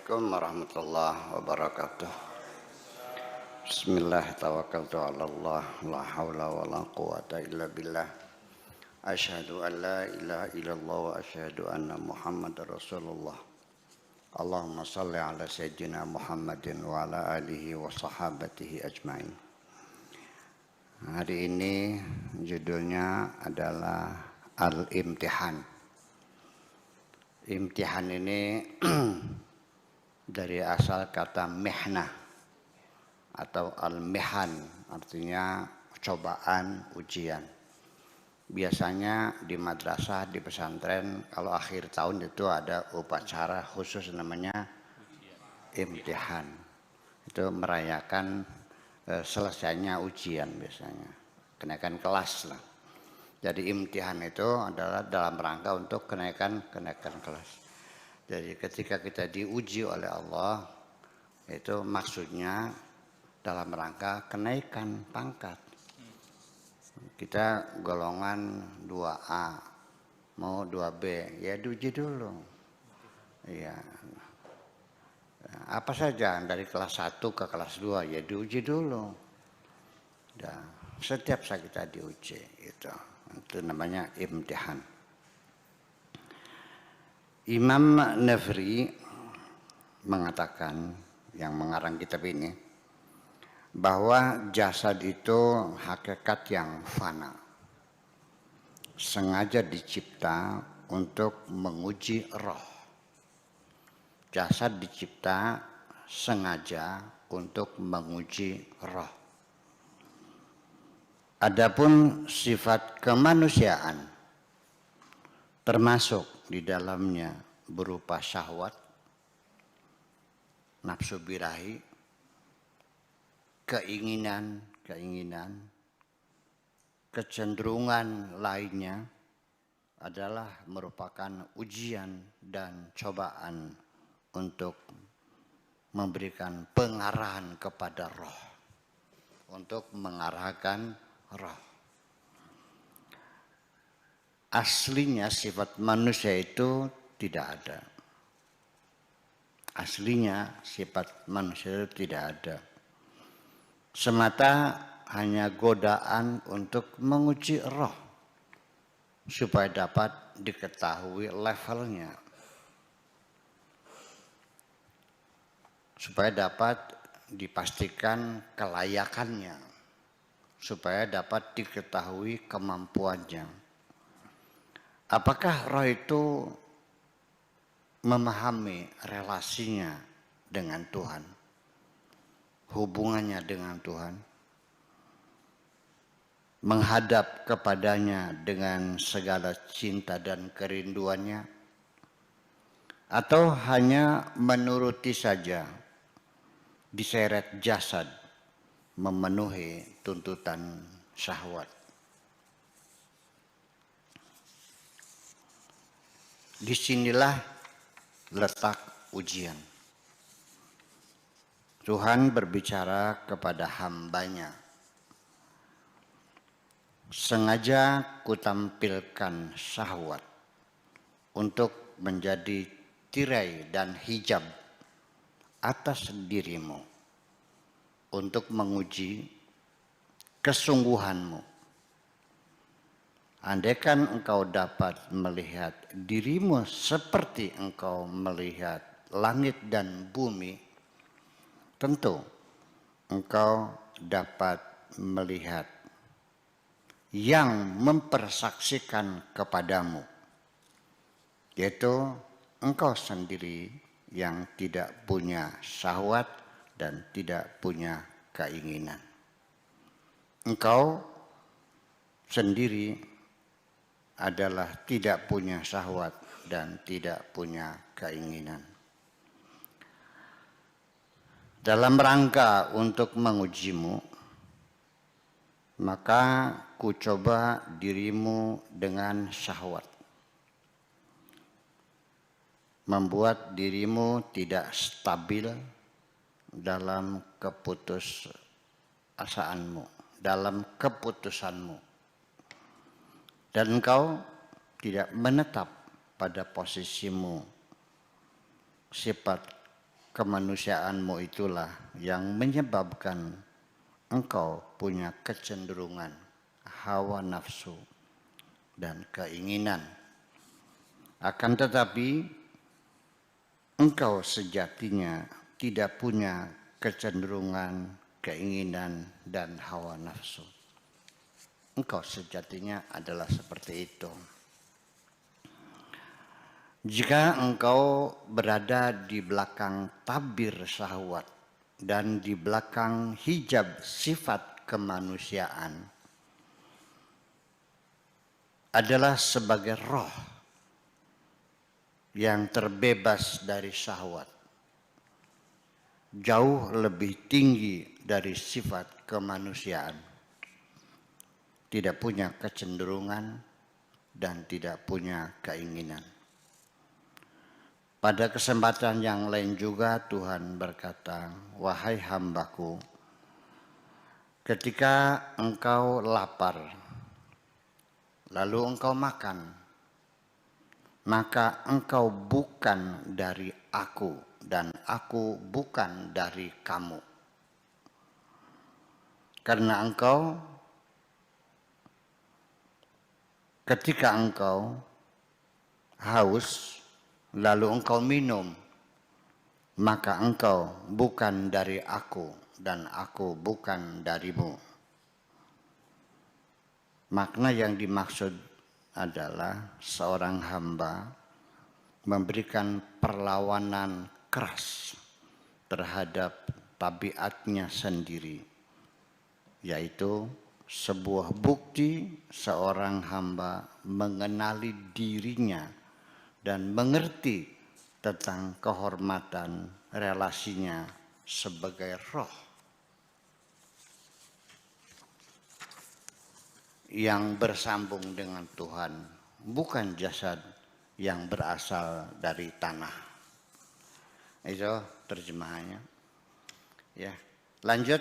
Assalamualaikum warahmatullahi wabarakatuh. Bismillah tawakkaltu ala Allah la haula wa la quwata illa billah. Asyhadu an la ilaha illallah wa asyhadu anna Muhammadar Rasulullah. Allahumma salli ala sayyidina Muhammadin wa ala alihi wa sahabatihi ajmain. Hari ini judulnya adalah Al-Imtihan. Imtihan ini dari asal kata mihnah atau al-mihan, artinya cobaan, ujian. Biasanya di madrasah, di pesantren, kalau akhir tahun itu ada upacara khusus namanya imtihan. Itu merayakan selesainya ujian biasanya, kenaikan kelas lah. Jadi imtihan itu adalah dalam rangka untuk kenaikan kelas. Jadi ketika kita diuji oleh Allah, itu maksudnya dalam rangka kenaikan pangkat. Kita golongan 2A, mau 2B, ya diuji dulu. Iya. Apa saja dari kelas 1 ke kelas 2, ya diuji dulu. Dan setiap saat kita diuji, itu namanya imtihan. Imam Nafri mengatakan, yang mengarang kitab ini, bahwa jasad itu hakikat yang fana, sengaja dicipta untuk menguji roh. Jasad dicipta sengaja untuk menguji roh. Adapun sifat kemanusiaan termasuk di dalamnya berupa syahwat, nafsu birahi, keinginan, kecenderungan lainnya adalah merupakan ujian dan cobaan untuk memberikan pengarahan kepada roh, untuk mengarahkan roh. Aslinya sifat manusia itu tidak ada. Aslinya sifat manusia itu tidak ada. Semata hanya godaan untuk menguji roh supaya dapat diketahui levelnya, supaya dapat dipastikan kelayakannya, supaya dapat diketahui kemampuannya. Apakah roh itu memahami relasinya dengan Tuhan, hubungannya dengan Tuhan, menghadap kepadanya dengan segala cinta dan kerinduannya, atau hanya menuruti saja, diseret jasad, memenuhi tuntutan syahwat. Disinilah letak ujian. Tuhan berbicara kepada hambanya. Sengaja kutampilkan syahwat untuk menjadi tirai dan hijab atas dirimu, untuk menguji kesungguhanmu. Andaikan engkau dapat melihat dirimu seperti engkau melihat langit dan bumi, tentu engkau dapat melihat yang mempersaksikan kepadamu, yaitu engkau sendiri yang tidak punya syahwat dan tidak punya keinginan. Engkau sendiri adalah tidak punya syahwat dan tidak punya keinginan. Dalam rangka untuk mengujimu, maka ku coba dirimu dengan syahwat, membuat dirimu tidak stabil dalam keputusasaanmu, dalam keputusanmu. Dan engkau tidak menetap pada posisimu sifat kemanusiaanmu itulah yang menyebabkan engkau punya kecenderungan, hawa nafsu, dan keinginan. Akan tetapi engkau sejatinya tidak punya kecenderungan, keinginan, dan hawa nafsu. Engkau sejatinya adalah seperti itu. Jika engkau berada di belakang tabir syahwat dan di belakang hijab sifat kemanusiaan, adalah sebagai roh yang terbebas dari syahwat, jauh lebih tinggi dari sifat kemanusiaan, tidak punya kecenderungan dan tidak punya keinginan. Pada kesempatan yang lain juga Tuhan berkata, wahai hambaku, ketika engkau lapar, lalu engkau makan, maka engkau bukan dari aku dan aku bukan dari kamu. Karena engkau, ketika engkau haus, lalu engkau minum, maka engkau bukan dari aku dan aku bukan darimu. Makna yang dimaksud adalah seorang hamba memberikan perlawanan keras terhadap tabiatnya sendiri, yaitu sebuah bukti seorang hamba mengenali dirinya dan mengerti tentang kehormatan relasinya sebagai roh yang bersambung dengan Tuhan, bukan jasad yang berasal dari tanah. Itu terjemahannya. Ya, lanjut.